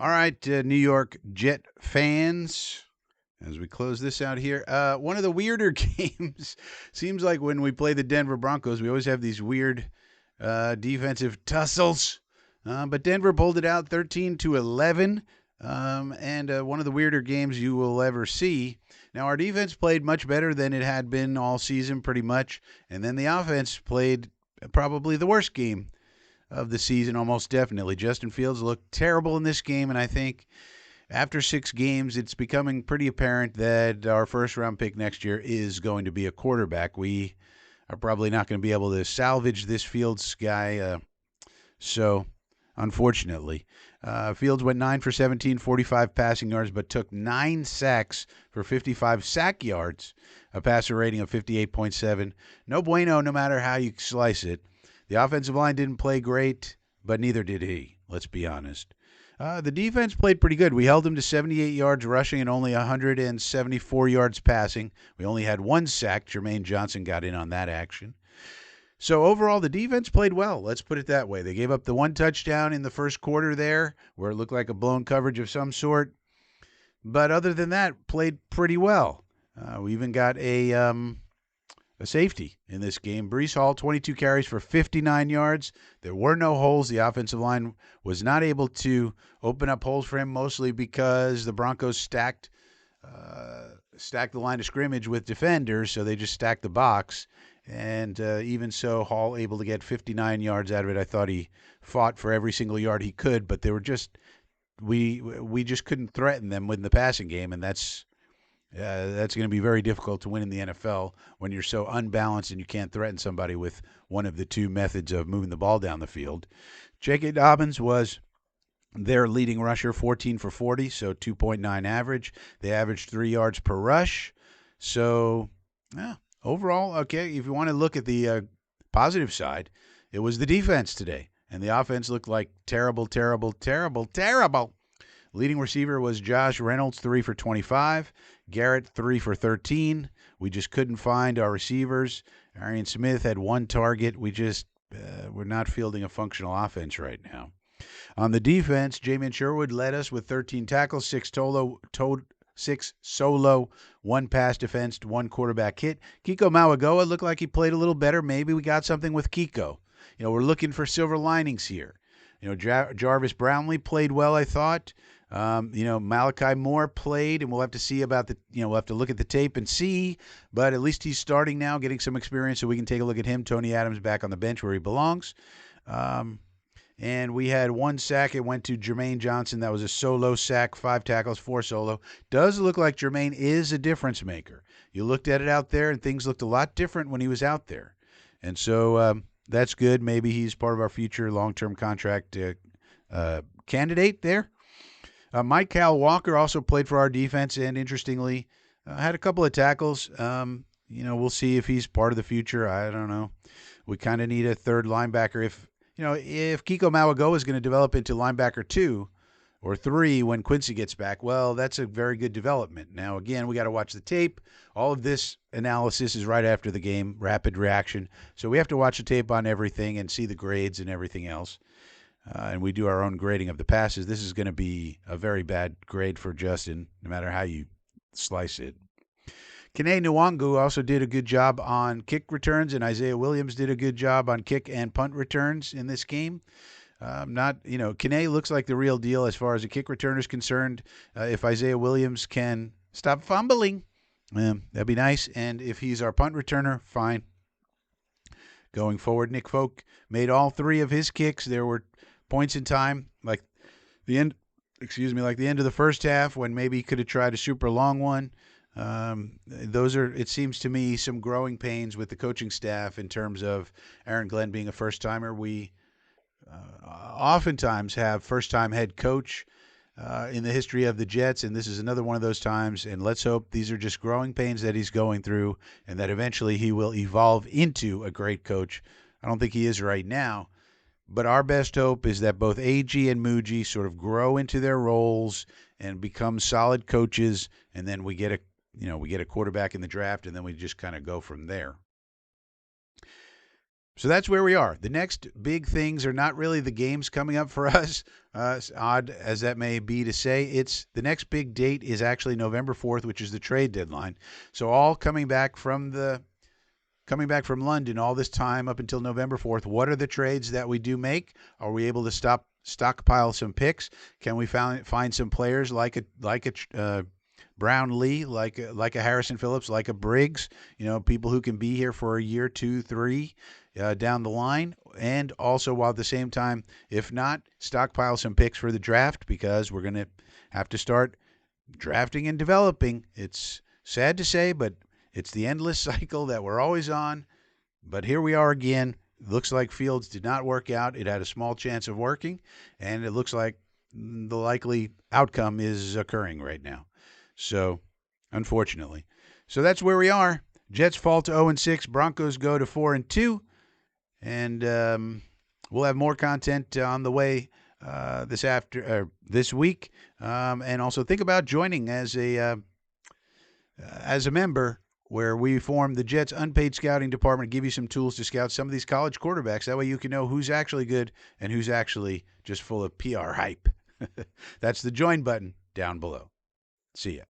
All right, New York Jet fans, as we close this out here, one of the weirder games seems like when we play the Denver Broncos, we always have these weird defensive tussles. But Denver pulled it out 13-11, and one of the weirder games you will ever see. Now, our defense played much better than it had been all season, pretty much, and then the offense played probably the worst game of the season, almost definitely. Justin Fields looked terrible in this game, and I think after 6 games, it's becoming pretty apparent that our first round pick next year is going to be a quarterback. We are probably not going to be able to salvage this Fields guy. So, unfortunately, Fields went 9 for 17, 45 passing yards, but took 9 sacks for 55 sack yards, a passer rating of 58.7. No bueno, no matter how you slice it. The offensive line didn't play great, but neither did he. Let's be honest. The defense played pretty good. We held them to 78 yards rushing and only 174 yards passing. We only had 1 sack. Jermaine Johnson got in on that action. So overall, the defense played well. Let's put it that way. They gave up the 1 touchdown in the first quarter there, where it looked like a blown coverage of some sort. But other than that, played pretty well. We even got a safety in this game. Breece Hall, 22 carries for 59 yards. There were no holes. The offensive line was not able to open up holes for him, mostly because the Broncos stacked the line of scrimmage with defenders, so they just stacked the box. And even so, Hall able to get 59 yards out of it. I thought he fought for every single yard he could, but they were just we just couldn't threaten them with the passing game, and that's going to be very difficult to win in the NFL when you're so unbalanced and you can't threaten somebody with one of the 2 methods of moving the ball down the field. J.K. Dobbins was their leading rusher, 14 for 40, so 2.9 average. They averaged 3 yards per rush. So, overall, okay, if you want to look at the positive side, it was the defense today. And the offense looked like terrible, terrible, terrible, terrible. Leading receiver was Josh Reynolds, 3 for 25. Garrett, 3 for 13. We just couldn't find our receivers. Arian Smith had 1 target. We're not fielding a functional offense right now. On the defense, Jamin Sherwood led us with 13 tackles, 6 solo, 1 pass defense, 1 quarterback hit. Kiko Mawagoa looked like he played a little better. Maybe we got something with Kiko. We're looking for silver linings here. Jarvis Brownlee played well, I thought. Malachi Moore played, and we'll have to see about we'll have to look at the tape and see, but at least he's starting now, getting some experience, so we can take a look at him. Tony Adams back on the bench where he belongs. And we had 1 sack. It went to Jermaine Johnson. That was a solo sack, 5 tackles, 4 solo. Does look like Jermaine is a difference maker. You looked at it out there, and things looked a lot different when he was out there. And so that's good. Maybe he's part of our future long-term contract candidate there. Mike Cal Walker also played for our defense, and interestingly, had a couple of tackles. We'll see if he's part of the future. I don't know. We kind of need a third linebacker. If Kiko Mawagoa is going to develop into linebacker 2 or 3 when Quincy gets back, well, that's a very good development. Now, again, we got to watch the tape. All of this analysis is right after the game, rapid reaction. So we have to watch the tape on everything and see the grades and everything else. And we do our own grading of the passes. This is going to be a very bad grade for Justin, no matter how you slice it. Kene Nwangu also did a good job on kick returns, and Isaiah Williams did a good job on kick and punt returns in this game. Kene looks like the real deal as far as a kick returner is concerned. If Isaiah Williams can stop fumbling, that'd be nice. And if he's our punt returner, fine. Going forward, Nick Folk made all 3 of his kicks. There were points in time, like the end of the first half, when maybe he could have tried a super long one. Those are, it seems to me, some growing pains with the coaching staff in terms of Aaron Glenn being a first-timer. We oftentimes have first-time head coach in the history of the Jets, and this is another one of those times, and let's hope these are just growing pains that he's going through and that eventually he will evolve into a great coach. I don't think he is right now, but our best hope is that both AG and Muji sort of grow into their roles and become solid coaches, and then we get a quarterback in the draft, and then we just kind of go from there. So that's where we are. The next big things are not really the games coming up for us. As odd as that may be to say, it's the next big date is actually November 4th, which is the trade deadline. So all coming back from London all this time up until November 4th, what are the trades that we do make? Are we able to stockpile some picks? Can we find some players like a Brown Lee, like a Harrison Phillips, like a Briggs? People who can be here for a year, 2, 3 down the line, and also while at the same time, if not, stockpile some picks for the draft because we're going to have to start drafting and developing. It's sad to say, but it's the endless cycle that we're always on. But here we are again. Looks like Fields did not work out. It had a small chance of working, and it looks like the likely outcome is occurring right now. So, unfortunately. So that's where we are. Jets fall to 0-6. Broncos go to 4-2. And we'll have more content on the way this week. And also think about joining as a member, where we form the Jets unpaid scouting department, give you some tools to scout some of these college quarterbacks. That way you can know who's actually good and who's actually just full of PR hype. That's the join button down below. See ya.